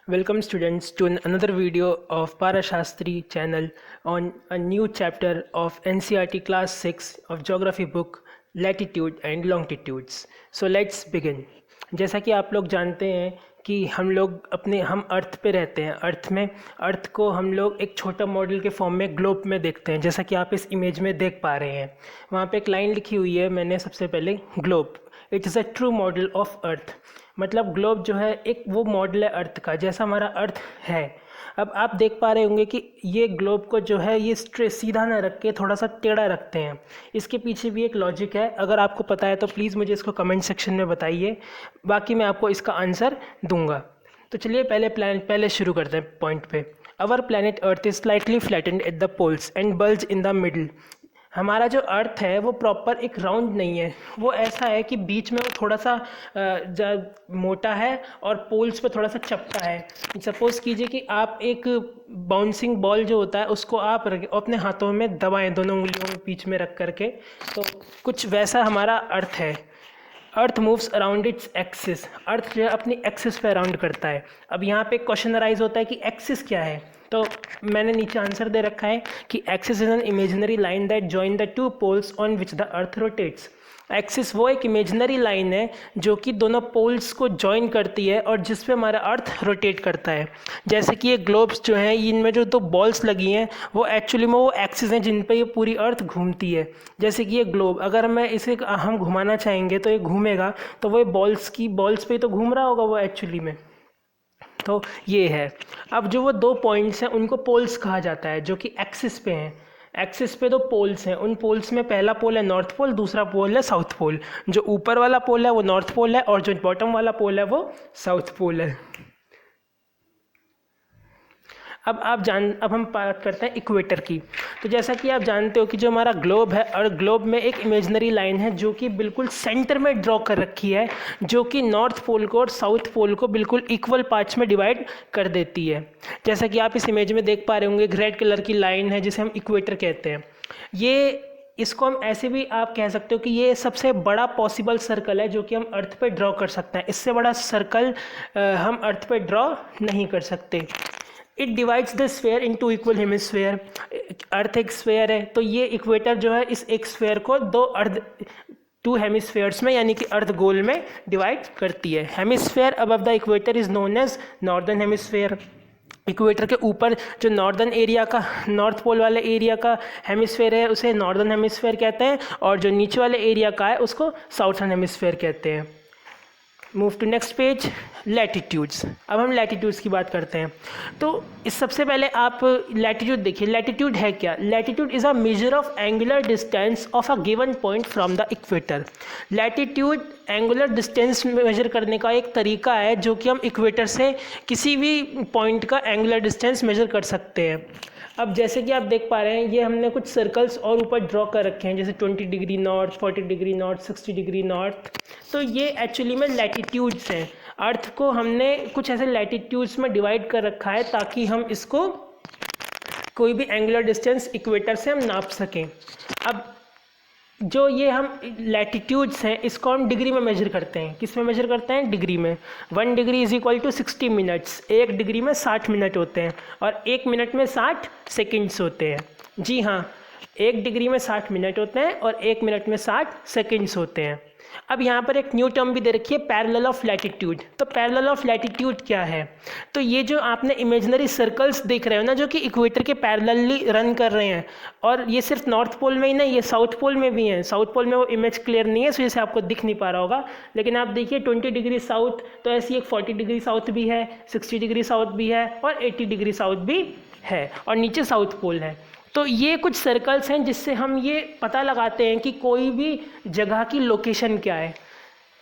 Welcome students to another video of Parashastri channel on a new chapter of NCERT class 6 of geography book Latitude and Longitudes. So let's begin. जैसा कि आप लोग जानते हैं कि हम अर्थ पे रहते हैं। अर्थ को हम लोग एक छोटा मॉडल के फॉर्म में ग्लोब में देखते हैं, जैसा कि आप इस इमेज में देख पा रहे हैं। वहाँ पे एक लाइन लिखी हुई है, मैंने सबसे पहले globe it is a true model of earth. मतलब ग्लोब जो है एक वो मॉडल है अर्थ का, जैसा हमारा अर्थ है। अब आप देख पा रहे होंगे कि ये ग्लोब को जो है ये सीधा ना रख के थोड़ा सा टेढ़ा रखते हैं। इसके पीछे भी एक लॉजिक है, अगर आपको पता है तो प्लीज़ मुझे इसको कमेंट सेक्शन में बताइए, बाकी मैं आपको इसका आंसर दूंगा। तो चलिए पहले शुरू करते हैं पॉइंट पे। Our planet Earth is slightly flattened at the poles and bulge in the middle. हमारा जो अर्थ है वो प्रॉपर एक राउंड नहीं है, वो ऐसा है कि बीच में वो थोड़ा सा मोटा है और पोल्स पे थोड़ा सा चपटा है। सपोज़ कीजिए कि आप एक बाउंसिंग बॉल जो होता है उसको आप अपने हाथों में दबाएं, दोनों उंगलियों में बीच में रख करके, तो कुछ वैसा हमारा अर्थ है। Earth moves around its axis. Earth जो है अपनी एक्सिस पे अराउंड करता है। अब यहाँ पे क्वेश्चन अराइज होता है कि एक्सिस क्या है, तो मैंने नीचे आंसर दे रखा है कि axis is an imaginary line that join the two poles on which the earth rotates. Axis वो एक इमेजिनरी लाइन है जो कि दोनों पोल्स को जॉइन करती है और जिस पे हमारा अर्थ रोटेट करता है। जैसे कि ये ग्लोब्स जो हैं, इनमें जो दो बॉल्स लगी हैं वो एक्चुअली में वो एक्सिस हैं जिन पे ये पूरी अर्थ घूमती है। जैसे कि ये ग्लोब, अगर मैं इसे हम घुमाना चाहेंगे तो ये घूमेगा, तो वो बॉल्स पे तो घूम रहा होगा वो एक्चुअली में। तो ये है। अब जो वो दो पॉइंट्स हैं उनको पोल्स कहा जाता है, जो कि एक्सिस पे हैं। एक्सिस पे दो पोल्स हैं, उन पोल्स में पहला पोल है नॉर्थ पोल, दूसरा पोल है साउथ पोल। जो ऊपर वाला पोल है वो नॉर्थ पोल है और जो बॉटम वाला पोल है वो साउथ पोल है। अब हम बात करते हैं इक्वेटर की। तो जैसा कि आप जानते हो कि जो हमारा ग्लोब है, और ग्लोब में एक इमेजिनरी लाइन है जो कि बिल्कुल सेंटर में ड्रॉ कर रखी है, जो कि नॉर्थ पोल को और साउथ पोल को बिल्कुल इक्वल पार्ट्स में डिवाइड कर देती है। जैसा कि आप इस इमेज में देख पा रहे होंगे, एक रेड कलर की लाइन है जिसे हम इक्वेटर कहते हैं। इसको हम ऐसे भी आप कह सकते हो कि ये सबसे बड़ा पॉसिबल सर्कल है जो कि हम अर्थ पे ड्रॉ कर सकते हैं। इससे बड़ा सर्कल हम अर्थ पे ड्रॉ नहीं कर सकते। It divides the sphere in two equal hemisphere. Earth एक स्फेयर है, तो ये इक्वेटर जो है इस एक स्फेयर को टू हेमिस्फेयर्स में यानी कि अर्धगोल में डिवाइड करती है। Hemisphere above the equator is known as northern hemisphere. Equator के ऊपर जो नॉर्दर्न एरिया का, नॉर्थ पोल वाले एरिया का हेमिस्फेयर है उसे नॉर्दर्न हेमिस्फेयर कहते हैं, और जो नीचे वाले एरिया का है उसको साउथर्न हेमिस्फेयर कहते हैं। Move to next page, latitudes. अब हम लैटिट्यूड्स की बात करते हैं। तो इस सबसे पहले आप लैटिट्यूड देखिए। लैटिट्यूड है क्या? Latitude is a measure of angular distance of a given point from the equator. Latitude angular distance measure करने का एक तरीका है जो कि हम इक्वेटर से किसी भी पॉइंट का एंगुलर डिस्टेंस मेजर कर सकते हैं। अब जैसे कि आप देख पा रहे हैं, ये हमने कुछ सर्कल्स और ऊपर ड्रॉ कर रखे हैं, जैसे 20 degree north, 40 degree north, 60 degree north. तो ये एक्चुअली में लैटिट्यूड्स हैं। अर्थ को हमने कुछ ऐसे लैटिट्यूड्स में डिवाइड कर रखा है ताकि हम इसको कोई भी एंगुलर डिस्टेंस इक्वेटर से हम नाप सकें। अब जो ये हम लैटिट्यूड्स हैं इसको हम डिग्री में मेजर करते हैं। किस में मेजर करते हैं? डिग्री में। 1 degree is equal to 60 minutes. 1 degree में 60 मिनट होते हैं और 1 मिनट में 60 सेकेंड्स होते हैं। जी हाँ, 1 डिग्री में 60 मिनट होते हैं और 1 मिनट में 60 सेकेंड्स होते हैं। अब यहाँ पर एक न्यू टर्म भी दे रखी है, पैरेलल ऑफ लैटिट्यूड। तो पैरेलल ऑफ लैटिट्यूड क्या है? तो ये जो आपने इमेजिनरी सर्कल्स देख रहे हो ना, जो कि इक्वेटर के पैरेलली रन कर रहे हैं, और ये सिर्फ नॉर्थ पोल में ही नहीं, ये साउथ पोल में भी हैं। साउथ पोल में वो इमेज क्लियर नहीं है, इस वजह से आपको दिख नहीं पा रहा होगा, लेकिन आप देखिए 20 डिग्री साउथ, तो ऐसी एक 40 डिग्री साउथ भी है, 60 डिग्री साउथ भी है और 80 डिग्री साउथ भी है, और नीचे साउथ पोल है। तो ये कुछ सर्कल्स हैं जिससे हम ये पता लगाते हैं कि कोई भी जगह की लोकेशन क्या है,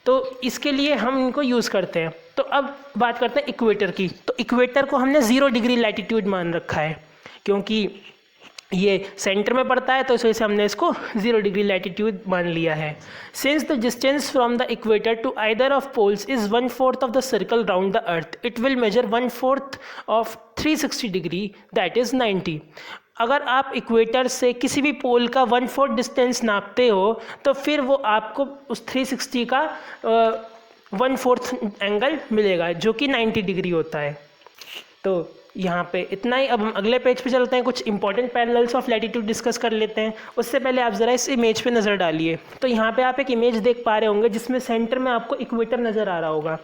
तो इसके लिए हम इनको यूज़ करते हैं। तो अब बात करते हैं इक्वेटर की। तो इक्वेटर को हमने 0 डिग्री लैटिट्यूड मान रखा है, क्योंकि ये सेंटर में पड़ता है, तो इस वजह से हमने इसको 0 डिग्री लैटिट्यूड मान लिया है। Since the distance from the equator to either of poles is 1/4 of the circle round the earth, it will measure 1/4 of 360 degree, that is 90। अगर आप इक्वेटर से किसी भी पोल का 1/4 डिस्टेंस नापते हो तो फिर वो आपको उस 360 का 1/4 एंगल मिलेगा, जो कि 90 डिग्री होता है। तो यहाँ पे इतना ही। अब हम अगले पेज पे चलते हैं, कुछ important parallels of latitude discuss कर लेते हैं। उससे पहले आप ज़रा इस इमेज पे नज़र डालिए। तो यहाँ पे आप एक इमेज देख पा रहे होंगे जिसमें सेंटर में आपको इक्वेटर नज़र आ रहा होगा।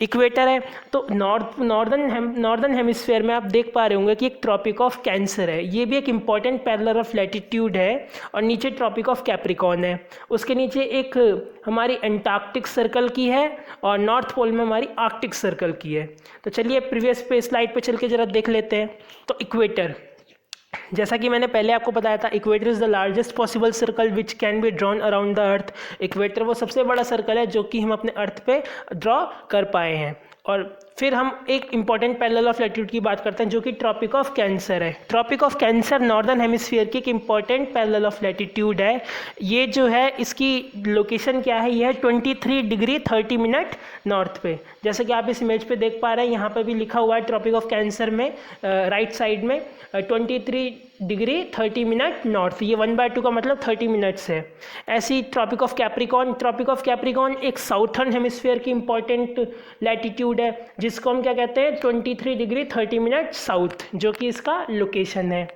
इक्वेटर है तो नॉर्दर्न हेमिस्फेयर में आप देख पा रहे होंगे कि एक ट्रॉपिक ऑफ कैंसर है, ये भी एक इंपॉर्टेंट पैरेलल ऑफ लैटिट्यूड है। और नीचे ट्रॉपिक ऑफ कैप्रिकॉर्न है, उसके नीचे एक हमारी एंटार्क्टिक सर्कल की है और नॉर्थ पोल में हमारी आर्कटिक सर्कल की है। तो चलिए प्रीवियस पे स्लाइड पे चल के ज़रा देख लेते हैं। तो इक्वेटर, जैसा कि मैंने पहले आपको बताया था, equator is the largest possible circle which can be drawn around the earth. Equator वो सबसे बड़ा सर्कल है जो कि हम अपने अर्थ पे ड्रॉ कर पाए हैं। और फिर हम एक इंपॉर्टेंट पैरेलल ऑफ लैटिट्यूड की बात करते हैं जो कि ट्रॉपिक ऑफ कैंसर है। Tropic of cancer northern hemisphere की एक इंपॉर्टेंट पैरेलल ऑफ लैटिट्यूड है। ये जो है इसकी लोकेशन क्या है, ये है 23 डिग्री 30 मिनट नॉर्थ पे। जैसे कि आप इस इमेज पे देख पा रहे हैं, यहाँ पे भी लिखा हुआ है ट्रॉपिक ऑफ कैंसर में राइट साइड में 23 डिग्री 30 मिनट नॉर्थ। ये 1/2 का मतलब 30 मिनट्स है। ऐसी ट्रॉपिक ऑफ कैप्रिकॉर्न एक साउथर्न हेमिस्फीयर की इंपॉर्टेंट लैटिट्यूड है जिसको हम क्या कहते हैं 23 डिग्री 30 मिनट साउथ, जो कि इसका लोकेशन है।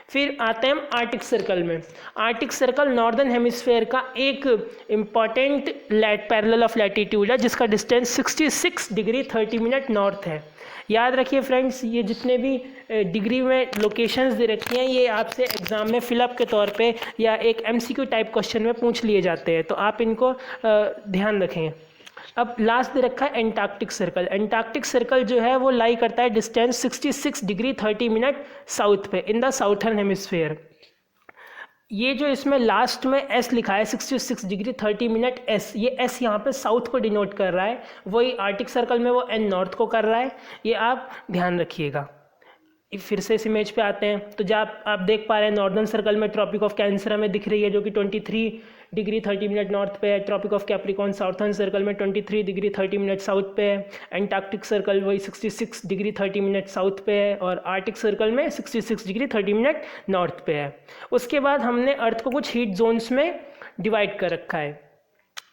फिर आते हैं हम आर्टिक सर्कल में। आर्टिक सर्कल नॉर्दर्न हेमिस्फेयर का एक इम्पॉर्टेंट पैरेलल ऑफ लैटिट्यूड है जिसका डिस्टेंस 66 डिग्री 30 मिनट नॉर्थ है। याद रखिए फ्रेंड्स, ये जितने भी डिग्री में लोकेशंस दे रखी हैं ये आपसे एग्ज़ाम में फिलअप के तौर पे या एक MCQ टाइप क्वेश्चन में पूछ लिए जाते हैं, तो आप इनको ध्यान रखें। अब लास्ट दे रखा है एंटार्क्टिक सर्कल। एंटार्क्टिक सर्कल जो है वो लाई करता है डिस्टेंस 66 डिग्री 30 मिनट साउथ पे इन द साउथर्न हेमिस्फेयर। ये जो इसमें लास्ट में एस लिखा है 66 डिग्री 30 मिनट एस, ये एस यहाँ पे साउथ को डिनोट कर रहा है, वही आर्टिक सर्कल में वो एन नॉर्थ को कर रहा है। ये आप ध्यान रखिएगा। फिर से इस इमेज पे आते हैं तो जब आप देख पा रहे हैं नॉर्दर्न सर्कल में ट्रॉपिक ऑफ कैंसर हमें दिख रही है जो कि 23 डिग्री 30 मिनट नॉर्थ पे है। Tropic of capricorn southern circle में 23 डिग्री 30 मिनट साउथ पे है। एंटार्क्टिक सर्कल वही 66 डिग्री 30 मिनट साउथ पे है और आर्टिक सर्कल में 66 डिग्री 30 मिनट नॉर्थ पे है। उसके बाद हमने अर्थ को कुछ हीट जोन्स में डिवाइड कर रखा है,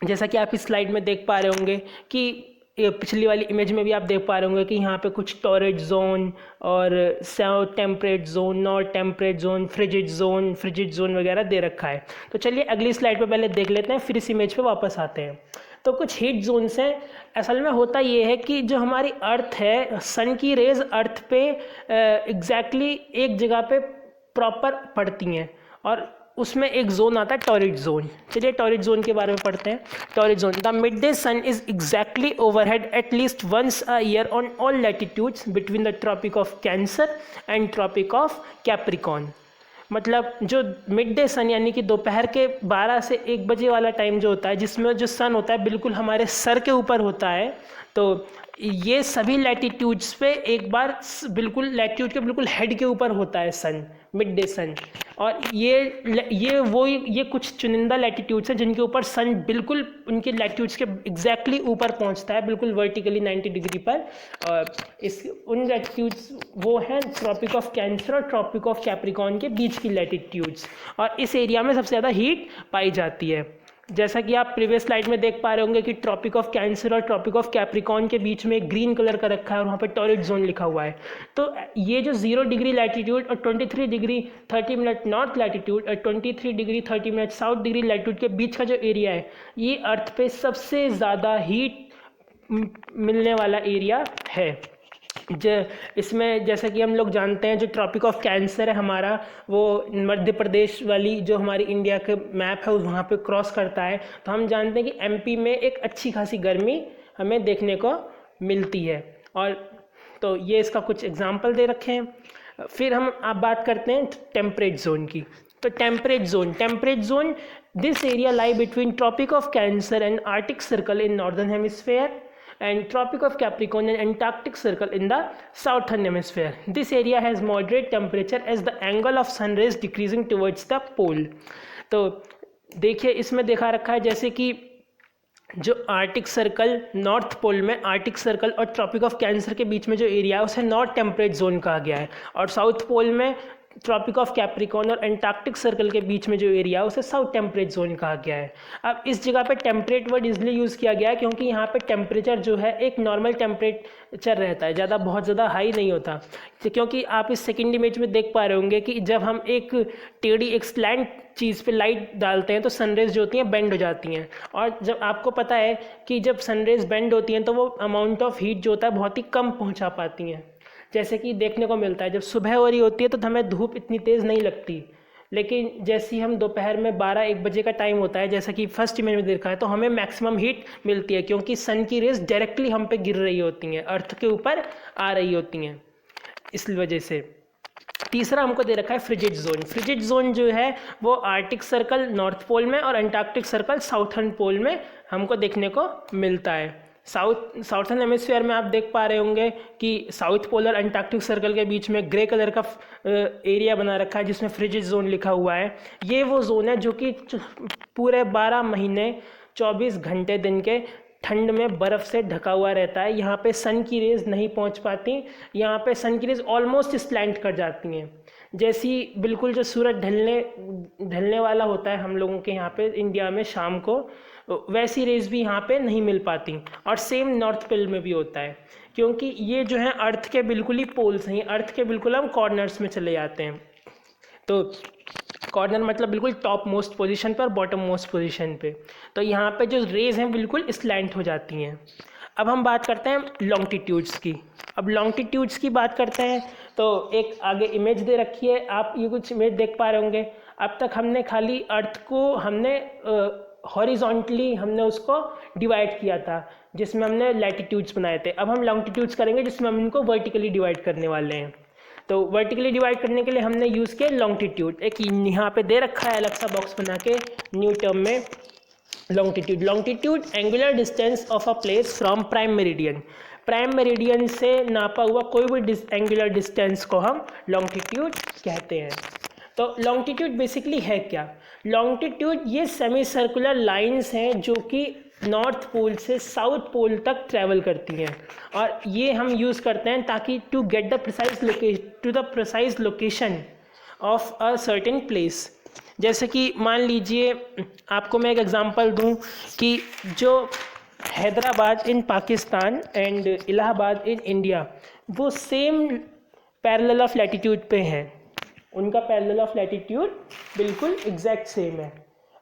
जैसा कि आप इस स्लाइड में देख पा रहे होंगे कि पिछली वाली इमेज में भी आप देख पा रहे होंगे कि यहाँ पे कुछ टॉरेट जोन और south temperate zone, north temperate zone, frigid zone वगैरह दे रखा है। तो चलिए अगली स्लाइड पे पहले देख लेते हैं, फिर इस इमेज पे वापस आते हैं। तो कुछ हीट जोन्स हैं। असल में होता ये है कि जो हमारी अर्थ है, सन की रेज अर्थ पे एग्जैक्टली एक जगह पे प्रॉपर पड़ती हैं और उसमें एक जोन आता है टॉरिड जोन। चलिए टॉरिड जोन के बारे में पढ़ते हैं। Torrid zone, the mid day sun is exactly overhead at least once a year on all latitudes between the tropic of cancer and tropic of capricorn. मतलब जो मिड डे सन यानी कि दोपहर के 12 से 1 बजे वाला टाइम जो होता है, जिसमें जो सन होता है बिल्कुल हमारे सर के ऊपर होता है, तो ये सभी लैटिट्यूड्स पे एक बार बिल्कुल लैटिट्यूड के बिल्कुल हेड के ऊपर होता है सन, मिड डे सन। और ये कुछ चुनिंदा लैटिट्यूड्स हैं जिनके ऊपर सन बिल्कुल उनके लैटिट्यूड्स के एग्जैक्टली ऊपर पहुंचता है, बिल्कुल वर्टिकली 90 डिग्री पर। और उन लैटिट्यूड्स वो हैं ट्रॉपिक ऑफ कैंसर और ट्रॉपिक ऑफ कैप्रिकॉर्न के बीच की लैटिट्यूड्स, और इस एरिया में सबसे ज़्यादा हीट पाई जाती है। जैसा कि आप प्रीवियस स्लाइड में देख पा रहे होंगे कि ट्रॉपिक ऑफ कैंसर और ट्रॉपिक ऑफ कैप्रिकॉर्न के बीच में एक ग्रीन कलर का रखा है और वहाँ पर टॉरिड जोन लिखा हुआ है। तो ये जो 0 डिग्री लैटिट्यूड और 23 डिग्री 30 मिनट नॉर्थ लैटिट्यूड और 23 degree 30 minute south degree latitude के बीच का जो एरिया है, ये अर्थ पे सबसे ज़्यादा हीट मिलने वाला एरिया है। इसमें जैसा कि हम लोग जानते हैं जो ट्रॉपिक ऑफ कैंसर है हमारा, वो मध्य प्रदेश वाली जो हमारी इंडिया के मैप है वहाँ पे क्रॉस करता है। तो हम जानते हैं कि MP में एक अच्छी खासी गर्मी हमें देखने को मिलती है। और तो ये इसका कुछ एग्जांपल दे रखे हैं। फिर हम आप बात करते हैं टेम्परेट जोन की। तो temperate zone this area lie between tropic of cancer and arctic circle in northern hemisphere and tropic of Capricorn and Antarctic circle in the southern hemisphere. This area has moderate temperature as the angle of sun rays decreasing towards the pole. तो देखिए इसमें देखा रखा है जैसे कि जो Arctic circle north pole में आर्टिक सर्कल और ट्रॉपिक ऑफ कैंसर के बीच में जो एरिया है उसे नॉर्थ टेम्परेट जोन कहा गया है, और साउथ पोल में ट्रॉपिक ऑफ कैप्रिकॉर्न और एंटार्क्टिक सर्कल के बीच में जो एरिया है उसे साउथ टेम्परेट जोन कहा गया है। अब इस जगह पे टेम्परेट वर्ड इसलिए यूज़ किया गया है क्योंकि यहाँ पे टेम्परेचर जो है एक नॉर्मल टेम्परेचर रहता है, ज़्यादा बहुत ज़्यादा हाई नहीं होता। तो क्योंकि आप इस सेकेंड इमेज में देख पा रहे होंगे कि जब हम एक टेढ़ी एक स्लैंट चीज़ पे लाइट डालते हैं तो सनरेज जो होती हैं बेंड हो जाती हैं, और जब आपको पता है कि जब सनरेज बेंड होती हैं तो वो अमाउंट ऑफ हीट जो होता है बहुत ही कम पहुँचा पाती हैं। जैसे कि देखने को मिलता है जब सुबह हो रही होती है तो हमें धूप इतनी तेज़ नहीं लगती, लेकिन जैसे ही हम दोपहर में 12-1 बजे का टाइम होता है, जैसा कि फर्स्ट इमेज में देखा है, तो हमें मैक्सिमम हीट मिलती है क्योंकि सन की रेज डायरेक्टली हम पे गिर रही होती हैं, अर्थ के ऊपर आ रही होती हैं, इस वजह से। तीसरा हमको दे रखा है फ्रिजिड जोन। फ्रिजिड जोन जो है वो आर्टिक सर्कल नॉर्थ पोल में और अंटार्कटिक सर्कल साउथर्न पोल में हमको देखने को मिलता है। साउथर्न हेमिस्फीयर में आप देख पा रहे होंगे कि साउथ पोल और अंटार्कटिक सर्कल के बीच में ग्रे कलर का एरिया बना रखा है जिसमें फ्रिजिड जोन लिखा हुआ है। ये वो जोन है जो कि पूरे 12 महीने 24 घंटे दिन के ठंड में बर्फ़ से ढका हुआ रहता है। यहाँ पे सन की रेज़ नहीं पहुँच पाती, यहाँ पे सन की रेज़ ऑलमोस्ट स्लैंट कर जाती हैं। जैसी बिल्कुल जो सूरज ढलने वाला होता है हम लोगों के यहाँ पे इंडिया में शाम को, वैसी रेज़ भी यहाँ पे नहीं मिल पाती। और सेम नॉर्थ पोल में भी होता है क्योंकि ये जो है अर्थ के बिल्कुल ही पोल्स हैं, अर्थ के बिल्कुल हम कॉर्नर्स में चले जाते हैं। तो कॉर्नर मतलब बिल्कुल टॉप मोस्ट पोजीशन पर, बॉटम मोस्ट पोजीशन पे, तो यहाँ पे जो रेज हैं बिल्कुल स्लैंट हो जाती हैं। अब हम बात करते हैं लॉन्गिट्यूड्स की। अब लॉन्गिट्यूड्स की बात करते हैं तो एक आगे इमेज दे रखी है, आप ये कुछ इमेज देख पा रहे होंगे। अब तक हमने खाली अर्थ को हमने हॉरिजॉन्टली हमने उसको डिवाइड किया था जिसमें हमने लैटिट्यूड्स बनाए थे। अब हम लॉन्गिट्यूड्स करेंगे जिसमें हम इनको वर्टिकली डिवाइड करने वाले हैं। तो वर्टिकली डिवाइड करने के लिए हमने यूज़ किया लॉन्गिट्यूड। एक यहाँ पे दे रखा है अलग सा बॉक्स बना के न्यू टर्म में longitude. Longitude angular distance of a place from prime meridian. Prime meridian से नापा हुआ कोई भी एंगुलर डिस्टेंस को हम लॉन्गिट्यूड कहते हैं। तो लॉन्गिट्यूड बेसिकली है क्या? लॉन्गिट्यूड ये सेमी सर्कुलर लाइंस हैं जो कि नॉर्थ पोल से साउथ पोल तक ट्रैवल करती हैं, और ये हम यूज़ करते हैं ताकि to get the precise location of a certain place. जैसे कि मान लीजिए आपको मैं एक एग्जांपल दूं कि जो Hyderabad in Pakistan and Allahabad in India वो सेम पैरेलल ऑफ लैटिट्यूड पे हैं, उनका पैरेलल ऑफ लैटिट्यूड बिल्कुल एग्जैक्ट सेम है,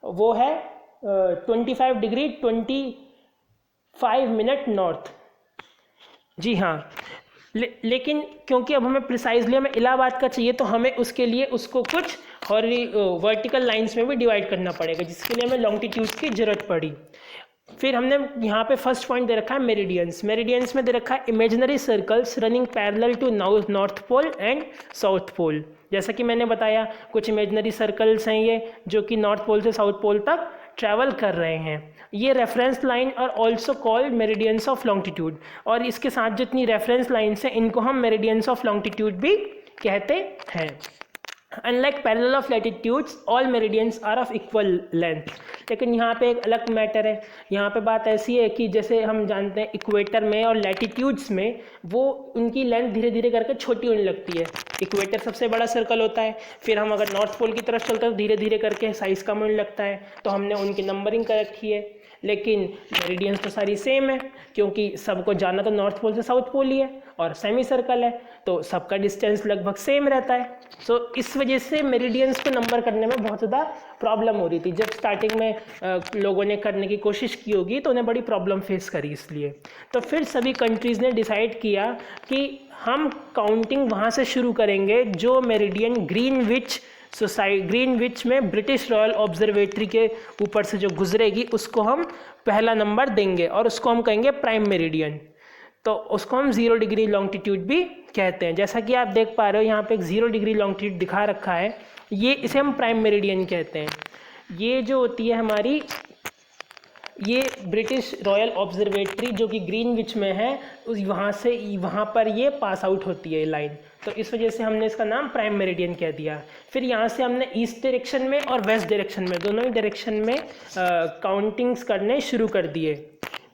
वो है 25 डिग्री 25 मिनट नॉर्थ। जी हाँ, लेकिन क्योंकि अब हमें प्रिसाइजली हमें इलाहाबाद का चाहिए तो हमें उसके लिए उसको कुछ और वर्टिकल लाइंस में भी डिवाइड करना पड़ेगा, जिसके लिए हमें लॉन्गिट्यूड की ज़रूरत पड़ी। फिर हमने यहाँ पे फर्स्ट पॉइंट दे रखा है मेरिडियंस। मेरिडियंस में दे रखा है imaginary circles running parallel to north pole and south pole. जैसा कि मैंने बताया कुछ इमेजिनरी सर्कल्स हैं ये जो कि नॉर्थ पोल से साउथ पोल तक ट्रैवल कर रहे हैं। ये रेफरेंस लाइन और also called meridians of longitude, और इसके साथ जितनी रेफरेंस लाइन्स हैं इनको हम मेरिडियंस ऑफ लॉन्गिट्यूड भी कहते हैं। Unlike parallel of latitudes all meridians are of equal length. लेकिन यहाँ पे एक अलग मैटर है, यहाँ पे बात ऐसी है कि जैसे हम जानते हैं इक्वेटर में और लैटिट्यूड्स में वो उनकी लेंथ धीरे धीरे करके छोटी होने लगती है। इक्वेटर सबसे बड़ा सर्कल होता है, फिर हम अगर नॉर्थ पोल की तरफ चलते हैं तो धीरे धीरे करके साइज़ कम होने लगता है, तो हमने उनकी नंबरिंग कर रखी है। लेकिन मेरिडियंस तो सारी सेम है क्योंकि सबको जाना तो नॉर्थ पोल से साउथ पोल ही है और सेमी सर्कल है, तो सबका डिस्टेंस लगभग सेम रहता है। सो इस वजह से मेरिडियंस को नंबर करने में बहुत ज़्यादा प्रॉब्लम हो रही थी। जब स्टार्टिंग में लोगों ने करने की कोशिश की होगी तो उन्हें बड़ी प्रॉब्लम फेस करी, इसलिए तो फिर सभी कंट्रीज़ ने डिसाइड किया कि हम काउंटिंग वहाँ से शुरू करेंगे जो मेरिडियन ग्रीनविच में ब्रिटिश रॉयल ऑब्जर्वेटरी के ऊपर से जो गुजरेगी उसको हम पहला नंबर देंगे और उसको हम कहेंगे प्राइम मेरिडियन। तो उसको हम 0 डिग्री लॉन्गिट्यूड भी कहते हैं। जैसा कि आप देख पा रहे हो यहाँ पे एक 0 डिग्री लॉन्गिट्यूड दिखा रखा है, ये इसे हम प्राइम मेरिडियन कहते हैं। ये जो होती है हमारी ये ब्रिटिश रॉयल ऑब्जर्वेटरी जो कि ग्रीनविच में है, उस वहाँ पर ये पास आउट होती है लाइन, तो इस वजह से हमने इसका नाम प्राइम मेरिडियन कह दिया। फिर यहाँ से हमने ईस्ट डायरेक्शन में और वेस्ट डायरेक्शन में दोनों ही डायरेक्शन में काउंटिंग्स करने शुरू कर दिए।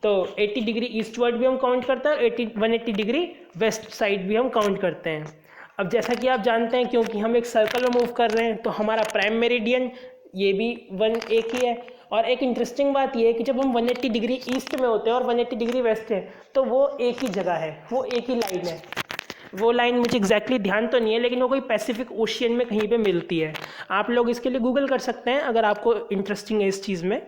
तो 80 डिग्री ईस्टवर्ड भी हम काउंट करते हैं और 180 डिग्री वेस्ट साइड भी हम काउंट करते हैं। अब जैसा कि आप जानते हैं, क्योंकि हम एक सर्कल में मूव कर रहे हैं तो हमारा प्राइम मेरिडियन ये भी एक ही है। और एक इंटरेस्टिंग बात ये है कि जब हम 180 डिग्री ईस्ट में होते हैं और 180 डिग्री वेस्ट है तो वो एक ही जगह है, वो एक ही लाइन है। वो लाइन मुझे एग्जैक्टली ध्यान तो नहीं है, लेकिन वो कोई पैसिफिक ओशियन में कहीं पे मिलती है। आप लोग इसके लिए गूगल कर सकते हैं अगर आपको इंटरेस्टिंग है इस चीज़ में।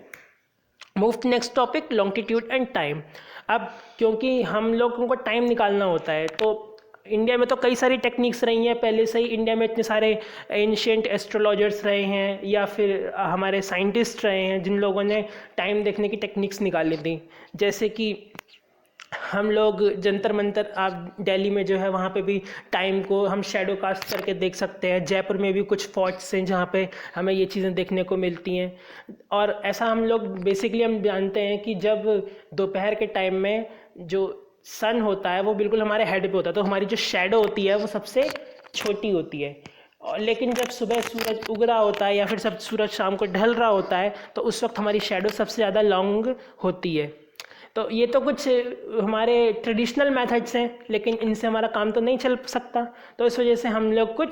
Move to next topic, longitude and time. अब क्योंकि हम लोगों को टाइम निकालना होता है तो इंडिया में तो कई सारी टेक्निक्स रही हैं पहले से ही। इंडिया में इतने सारे एंशिएंट एस्ट्रोलॉजर्स रहे हैं या फिर हमारे साइंटिस्ट रहे हैं जिन लोगों ने टाइम देखने की टेक्निक्स निकाली थी। जैसे कि हम लोग जंतर मंतर, आप दिल्ली में जो है वहाँ पे भी टाइम को हम शैडो कास्ट करके देख सकते हैं। जयपुर में भी कुछ फोर्ट्स हैं जहाँ पे हमें ये चीज़ें देखने को मिलती हैं। और ऐसा हम लोग बेसिकली हम जानते हैं कि जब दोपहर के टाइम में जो सन होता है वो बिल्कुल हमारे हेड पे होता है, तो हमारी जो शैडो होती है वो सबसे छोटी होती है। और लेकिन जब सुबह सूरज उग रहा होता है या फिर सब सूरज शाम को ढल रहा होता है तो उस वक्त हमारी शैडो सबसे ज़्यादा लॉन्ग होती है। तो ये तो कुछ हमारे ट्रेडिशनल मेथड्स हैं, लेकिन इनसे हमारा काम तो नहीं चल सकता। तो इस वजह से हम लोग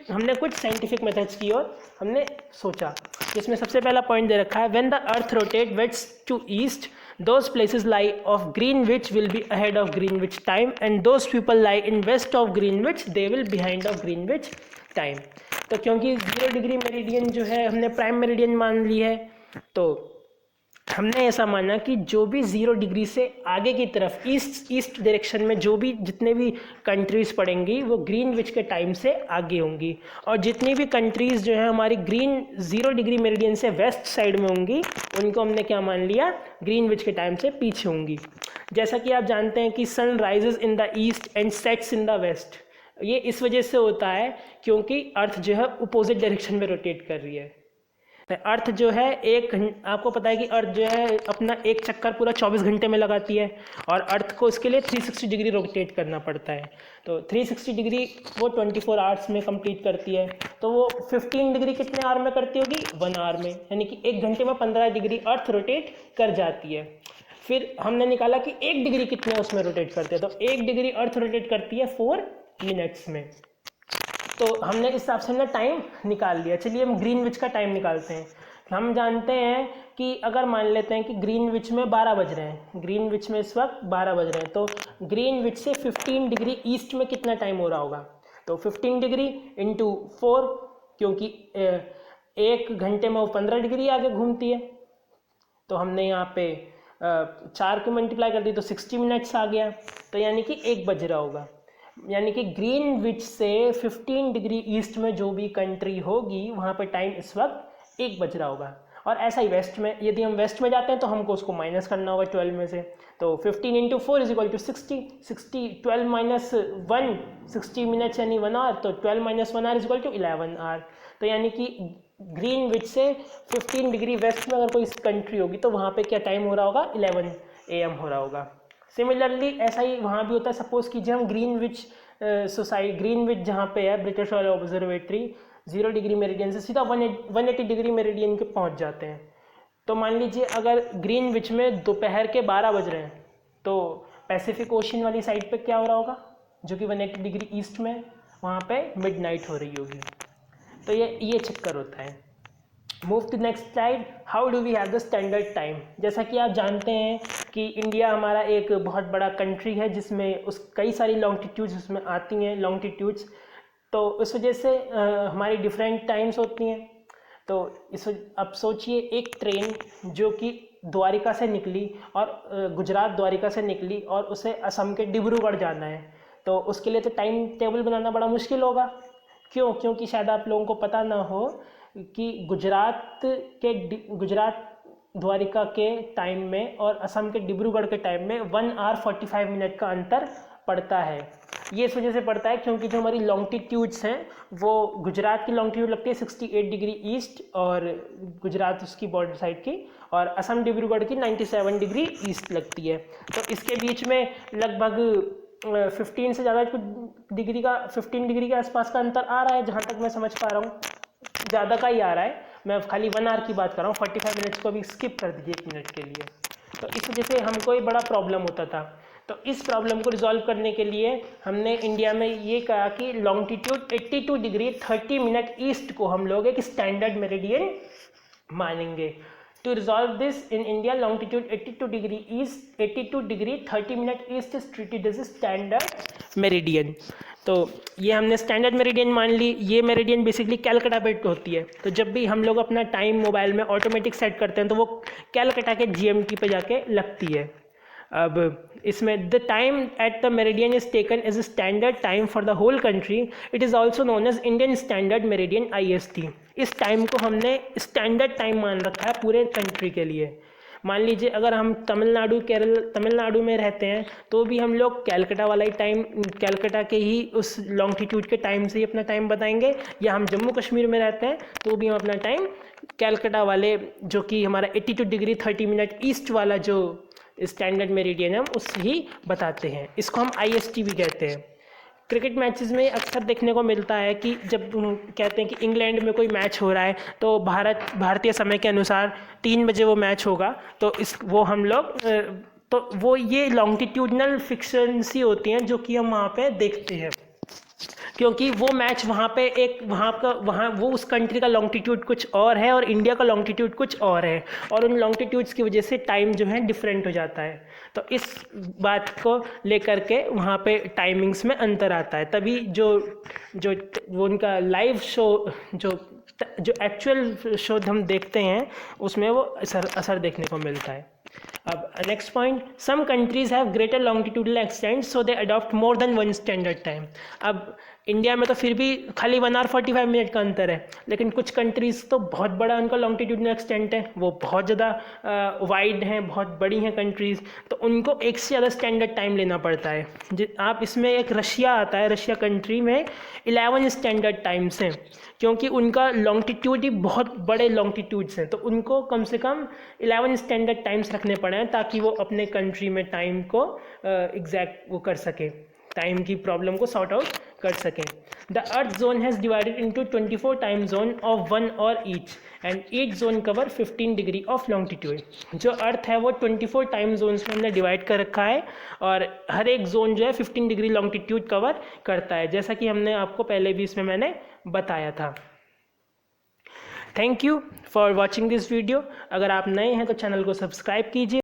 हमने कुछ साइंटिफिक मेथड्स की और हमने सोचा। जिसमें सबसे पहला पॉइंट दे रखा है, when the earth rotate west to east those places lie of Greenwich will be ahead of Greenwich time and those people lie in west of Greenwich they will behind of Greenwich time। तो क्योंकि 0 degree meridian जो है हमने prime meridian मान ली है, तो हमने ऐसा माना कि जो भी 0 डिग्री से आगे की तरफ ईस्ट डायरेक्शन में जो भी जितने भी कंट्रीज़ पड़ेंगी वो ग्रीनविच के टाइम से आगे होंगी, और जितनी भी कंट्रीज़ जो है हमारी 0 डिग्री मेरिडियन से वेस्ट साइड में होंगी उनको हमने क्या मान लिया, ग्रीनविच के टाइम से पीछे होंगी। जैसा कि आप जानते हैं कि sun rises in the east and sets in the west. ये इस वजह से होता है क्योंकि अर्थ जो है अपोजिट डायरेक्शन में रोटेट कर रही है। अर्थ जो है आपको पता है कि अर्थ जो है अपना एक चक्कर पूरा 24 घंटे में लगाती है, और अर्थ को इसके लिए 360 डिग्री रोटेट करना पड़ता है। तो 360 डिग्री वो 24 आवर्स में कंप्लीट करती है। तो वो 15 डिग्री कितने आवर में करती होगी, 1 आवर में, यानी कि 1 घंटे में 15 डिग्री अर्थ रोटेट कर जाती है। फिर हमने निकाला कि 1 डिग्री कितने उसमें रोटेट करते हैं, तो 1 डिग्री अर्थ रोटेट करती है 4 मिनट्स में। तो हमने इस हिसाब से ना टाइम निकाल लिया। चलिए हम ग्रीनविच का टाइम निकालते हैं। हम जानते हैं कि अगर मान लेते हैं कि ग्रीनविच में 12 बज रहे हैं, ग्रीनविच में इस वक्त 12 बज रहे हैं, तो ग्रीनविच से 15 डिग्री ईस्ट में कितना टाइम हो रहा होगा, तो 15 डिग्री इंटू 4, क्योंकि 1 घंटे में वो 15 डिग्री आगे घूमती है, तो हमने यहाँ पे 4 को मल्टीप्लाई कर दी तो 60 मिनट्स आ गया। तो यानी कि 1 बज रहा होगा, यानी कि ग्रीनविच से 15 डिग्री ईस्ट में जो भी कंट्री होगी वहाँ पे टाइम इस वक्त 1 बज रहा होगा। और ऐसा ही वेस्ट में, यदि हम वेस्ट में जाते हैं तो हमको उसको माइनस करना होगा 12 में से, तो 15 into 4 is equal to 60, 12 minus 1 60 minutes यानी 1 आवर, तो 12 minus 1 hour is equal to 11 hour. तो यानी कि ग्रीनविच से 15 डिग्री वेस्ट में अगर कोई कंट्री होगी तो वहाँ पे क्या टाइम हो रहा होगा, 11 AM हो रहा होगा। सिमिलरली ऐसा ही वहाँ भी होता है। सपोज कीजिए हम ग्रीनविच जहाँ पे है British royal observatory 0 degree meridian से सीधा 180 डिग्री मेरिडियन के पहुँच जाते हैं। तो मान लीजिए अगर ग्रीनविच में दोपहर के 12 बज रहे हैं तो पैसिफिक ओशन वाली साइड पे क्या हो रहा होगा, जो कि 180 डिग्री ईस्ट में, वहाँ पे मिडनाइट हो रही होगी। तो ये चक्कर होता है। Move to next slide, how do we have the standard time. जैसा कि आप जानते हैं कि इंडिया हमारा एक बहुत बड़ा कंट्री है जिसमें कई सारी लॉन्गिट्यूड्स उसमें आती हैं, लॉन्गिट्यूड्स, तो उस वजह से हमारी डिफरेंट टाइम्स होती हैं। तो अब सोचिए एक ट्रेन जो कि द्वारिका से निकली और गुजरात द्वारिका से निकली और उसे असम के डिब्रूगढ़ जाना है, तो उसके लिए तो टाइम टेबल बनाना बड़ा मुश्किल होगा। क्यों? क्योंकि शायद आप लोगों को पता ना हो कि गुजरात द्वारिका के टाइम में और असम के डिब्रूगढ़ के टाइम में 1 आवर 45 मिनट का अंतर पड़ता है। ये इस वजह से पड़ता है क्योंकि जो हमारी लॉन्गिट्यूड्स हैं वो गुजरात की लॉन्गिट्यूड लगती है 68 डिग्री ईस्ट और गुजरात उसकी बॉर्डर साइड की, और असम डिब्रूगढ़ की 97 डिग्री ईस्ट लगती है। तो इसके बीच में लगभग 15 से ज़्यादा डिग्री का 15 डिग्री के आसपास का अंतर आ रहा है, जहाँ तक मैं समझ पा रहा हूँ ज़्यादा का ही आ रहा है। मैं खाली 1 आवर की बात कर रहा हूँ, 45 मिनट्स को भी स्किप कर दीजिए 1 मिनट के लिए। तो इस वजह से हमको ये बड़ा प्रॉब्लम होता था। तो इस प्रॉब्लम को रिजॉल्व करने के लिए हमने इंडिया में ये कहा कि लॉन्गिट्यूड 82 डिग्री 30 मिनट ईस्ट को हम लोग एक स्टैंडर्ड मेरिडियन मानेंगे। To resolve this in India longitude 82 degree east 82 degree 30 minute east is treated as standard meridian. तो ये हमने स्टैंडर्ड मेरिडियन मान ली। ये मेरिडियन बेसिकली कैलकाटा पे होती है। तो जब भी हम लोग अपना टाइम मोबाइल में ऑटोमेटिक सेट करते हैं तो वो कैलकाटा के GMT पे जाके लगती है। अब इसमें the time at the meridian is taken as a standard time for the whole country. It is also known as Indian standard meridian IST। इस टाइम को हमने स्टैंडर्ड टाइम मान रखा है पूरे कंट्री के लिए। मान लीजिए अगर हम तमिलनाडु में रहते हैं तो भी हम लोग कैलकाटा वाला ही टाइम, कैलकाटा के ही उस लॉन्गिट्यूड के टाइम से ही अपना टाइम बताएंगे, या हम जम्मू कश्मीर में रहते हैं तो भी हम अपना टाइम कैलकाटा वाले जो कि हमारा 82 डिग्री 30 मिनट ईस्ट वाला जो स्टैंडर्ड मेरिडियन है हम उससे ही बताते हैं। इसको हम IST भी कहते हैं। क्रिकेट मैचेस में अक्सर देखने को मिलता है कि जब कहते हैं कि इंग्लैंड में कोई मैच हो रहा है तो भारतीय समय के अनुसार 3 बजे वो मैच होगा, तो वो हम लोग तो वो ये लॉन्गिट्यूडनल फिक्शंस ही होती हैं जो कि हम वहाँ पे देखते हैं, क्योंकि वो मैच वहाँ पे एक वहाँ वो उस कंट्री का लॉन्गिट्यूड कुछ और है और इंडिया का लॉन्गिट्यूड कुछ और है, और उन लॉन्गिट्यूड्स की वजह से टाइम जो है डिफरेंट हो जाता है। तो इस बात को लेकर के वहाँ पे टाइमिंग्स में अंतर आता है। तभी जो वो उनका लाइव शो जो एक्चुअल शो हम देखते हैं उसमें वो असर देखने को मिलता है। अब next point, some countries have greater longitudinal extent so they adopt more than 1 standard time. अब इंडिया में तो फिर भी खाली 1 आवर 45 मिनट का अंतर है, लेकिन कुछ कंट्रीज़ तो बहुत बड़ा उनका लॉन्गिट्यूडल एक्सटेंट है, वो बहुत ज़्यादा वाइड हैं, बहुत बड़ी हैं कंट्रीज़, तो उनको एक से ज़्यादा स्टैंडर्ड टाइम लेना पड़ता है। आप इसमें एक रशिया आता है, रशिया कंट्री में 11 स्टैंडर्ड टाइम्स हैं, क्योंकि उनका लॉन्गिट्यूड ही बहुत बड़े लॉन्गिट्यूड्स हैं, तो उनको कम से कम 11 स्टैंडर्ड टाइम्स रखने पड़े हैं ताकि वो अपने कंट्री में टाइम को एग्जैक्ट वो कर सके, टाइम की प्रॉब्लम को सॉर्ट आउट कर सकें। The earth zone has divided into 24 time zone of 1 और each and each zone cover 15 degree of longitude. जो अर्थ है वो 24 टाइम जोन्स में हमने डिवाइड कर रखा है और हर एक जोन जो है 15 डिग्री लॉन्गिट्यूड कवर करता है, जैसा कि हमने आपको पहले भी इसमें मैंने बताया था। Thank you for watching this video. अगर आप नए हैं तो चैनल को सब्सक्राइब कीजिए।